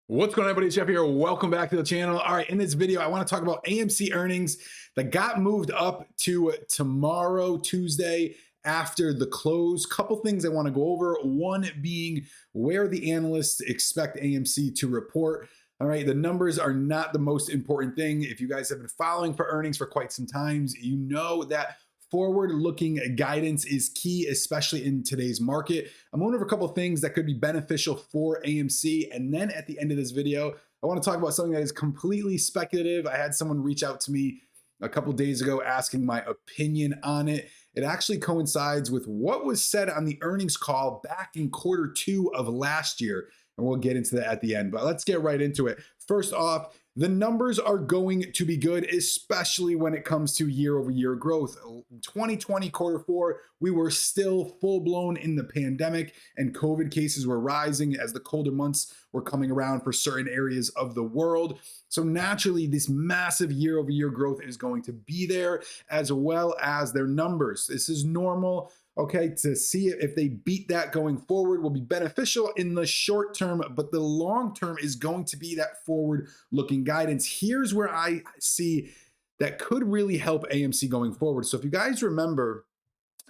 What's going on, everybody? Jeff here. Welcome back to the channel. All right, in this video, I want to talk about AMC earnings that got moved up to tomorrow, Tuesday, after the close. Couple things I want to go over. One being where the analysts expect AMC to report. All right, the numbers are not the most important thing. If you guys have been following for earnings for quite some time, you know that forward-looking guidance is key, especially in today's market. I'm going over a couple of things that could be beneficial for AMC. And then at the end of this video, I want to talk about something that is completely speculative. I had someone reach out to me a couple of days ago asking my opinion on it. It actually coincides with what was said on the earnings call back in Q2 of last year. And we'll get into that at the end, but let's get right into it. First off, the numbers are going to be good, especially when it comes to year-over-year growth. 2020 Q4, we were still full-blown in the pandemic, and COVID cases were rising as the colder months were coming around for certain areas of the world. So naturally, this massive year-over-year growth is going to be there, as well as their numbers. This is normal. Okay, to see if they beat that going forward will be beneficial in the short term, but the long term is going to be that forward-looking guidance. Here's where I see that could really help AMC going forward. So if you guys remember,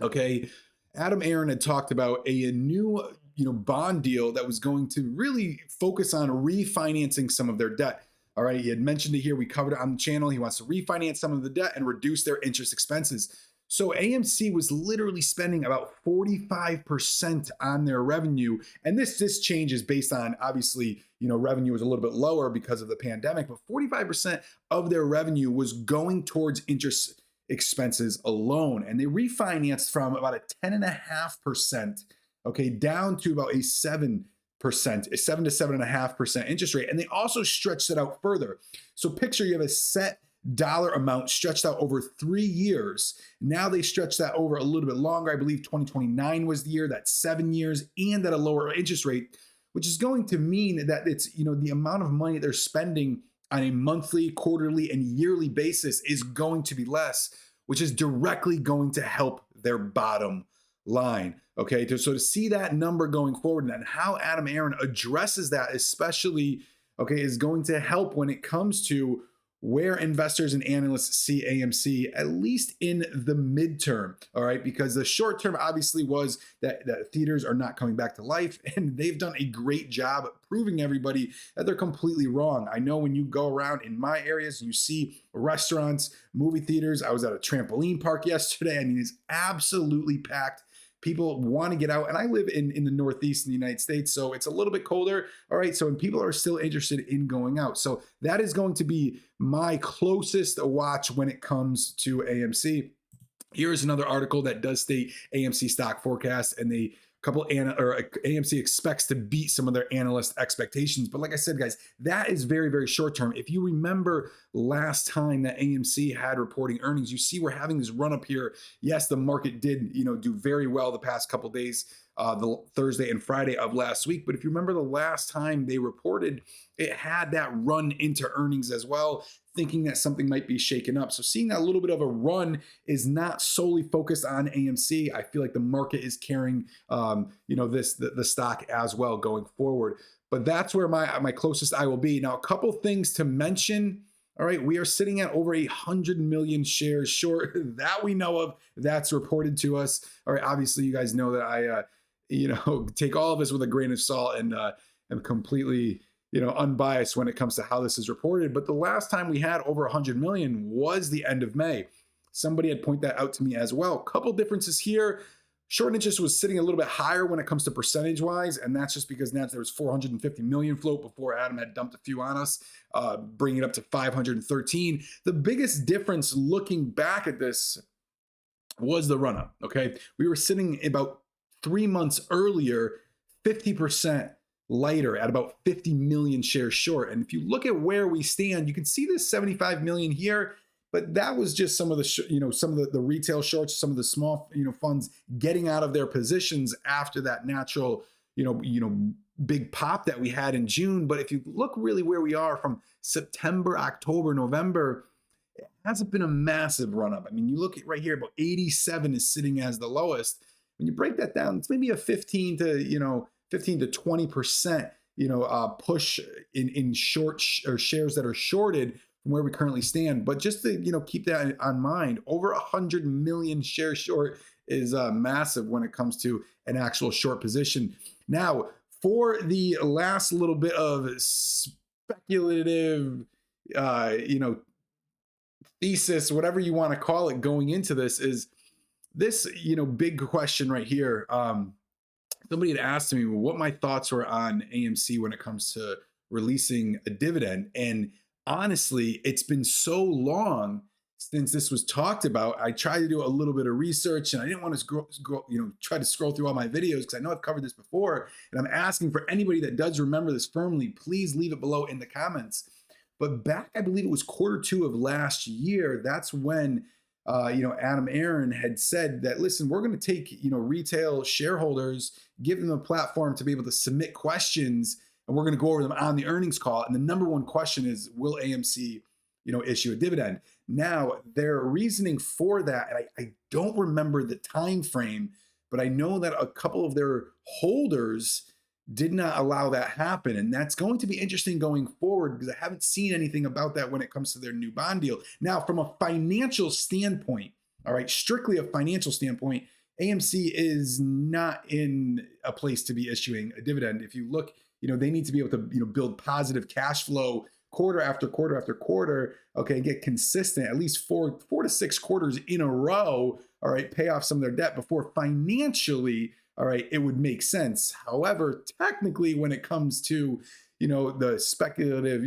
okay, Adam Aron had talked about a new bond deal that was going to really focus on refinancing some of their debt. All right, he had mentioned it here. We covered it on the channel. He wants to refinance some of the debt and reduce their interest expenses. So AMC was literally spending about 45% on their revenue. And this changes based on, obviously, revenue was a little bit lower because of the pandemic, but 45% of their revenue was going towards interest expenses alone. And they refinanced from about a 10.5%, okay, down to about a 7% to 7.5% interest rate. And they also stretched it out further. So picture you have a set dollar amount stretched out over 3 years. Now they stretch that over a little bit longer. I believe 2029 was the year. That's 7 years and at a lower interest rate, which is going to mean that it's, the amount of money they're spending on a monthly, quarterly, and yearly basis is going to be less, which is directly going to help their bottom line. Okay, so to see that number going forward and how Adam Aron addresses that, especially, okay, is going to help when it comes to where investors and analysts see AMC, at least in the midterm, all right? Because the short term obviously was that theaters are not coming back to life, and they've done a great job proving everybody that they're completely wrong. I know when you go around in my areas, you see restaurants, movie theaters. I was at a trampoline park yesterday. I mean, it's absolutely packed. People want to get out, and I live in the Northeast in the United States, so it's a little bit colder. All right, so people are still interested in going out. So that is going to be my closest watch when it comes to AMC. Here's another article that does state AMC stock forecast, and AMC expects to beat some of their analyst expectations. But like I said, guys, that is very, very short term. If you remember last time that AMC had reporting earnings, you see we're having this run up here. Yes, the market did, do very well the past couple days, the Thursday and Friday of last week. But if you remember the last time they reported, it had that run into earnings as well, thinking that something might be shaken up. So seeing that little bit of a run is not solely focused on AMC. I feel like the market is carrying, the stock as well going forward. But that's where my closest eye will be. Now, a couple things to mention. All right, we are sitting at over 100 million shares short that we know of. That's reported to us. All right, obviously, you guys know that I, take all of this with a grain of salt and am completely unbiased when it comes to how this is reported. But the last time we had over 100 million was the end of May. Somebody had pointed that out to me as well. Couple differences here. Short interest was sitting a little bit higher when it comes to percentage wise, and that's just because now there was 450 million float before Adam had dumped a few on us, bringing it up to 513. The biggest difference looking back at this was the run up. Okay, we were sitting about 3 months earlier, 50% lighter at about 50 million shares short. And if you look at where we stand, you can see this 75 million here, but that was just some of the, some of the retail shorts, some of the small, funds getting out of their positions after that natural, big pop that we had in June. But if you look really where we are from September, October, November, it hasn't been a massive run up. I mean, you look at right here, about 87 is sitting as the lowest. When you break that down, it's maybe a 15 to 20%, push in or shares that are shorted from where we currently stand. But just to keep that on mind, over 100 million shares short is massive when it comes to an actual short position. Now, for the last little bit of speculative, thesis, whatever you want to call it, going into this is this, big question right here. Somebody had asked me what my thoughts were on AMC when it comes to releasing a dividend. And honestly, it's been so long since this was talked about. I tried to do a little bit of research, and I didn't want to try to scroll through all my videos because I know I've covered this before. And I'm asking for anybody that does remember this firmly, please leave it below in the comments. But back, I believe it was Q2 of last year, that's when Adam Aron had said that, listen, we're going to take, retail shareholders, give them a platform to be able to submit questions, and we're going to go over them on the earnings call. And the number one question is, will AMC, issue a dividend? Now, their reasoning for that, and I don't remember the time frame, but I know that a couple of their holders did not allow that happen. And that's going to be interesting going forward because I haven't seen anything about that when it comes to their new bond deal. Now, from a financial standpoint, all right, strictly a financial standpoint, AMC is not in a place to be issuing a dividend. If you look, they need to be able to, build positive cash flow quarter after quarter after quarter, okay, get consistent, at least four to 6 quarters in a row, all right, pay off some of their debt before financially, all right, it would make sense. However, technically, when it comes to, the speculative,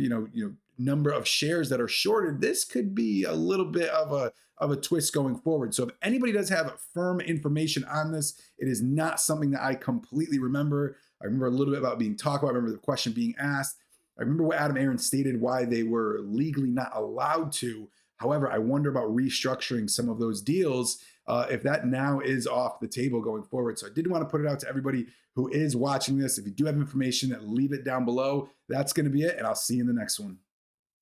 number of shares that are shorted, this could be a little bit of a twist going forward. So if anybody does have firm information on this, it is not something that I completely remember. I remember a little bit about being talked about. I remember the question being asked. I remember what Adam Aron stated, why they were legally not allowed to. However, I wonder about restructuring some of those deals if that now is off the table going forward. So I did want to put it out to everybody who is watching this. If you do have information, leave it down below. That's going to be it, and I'll see you in the next one.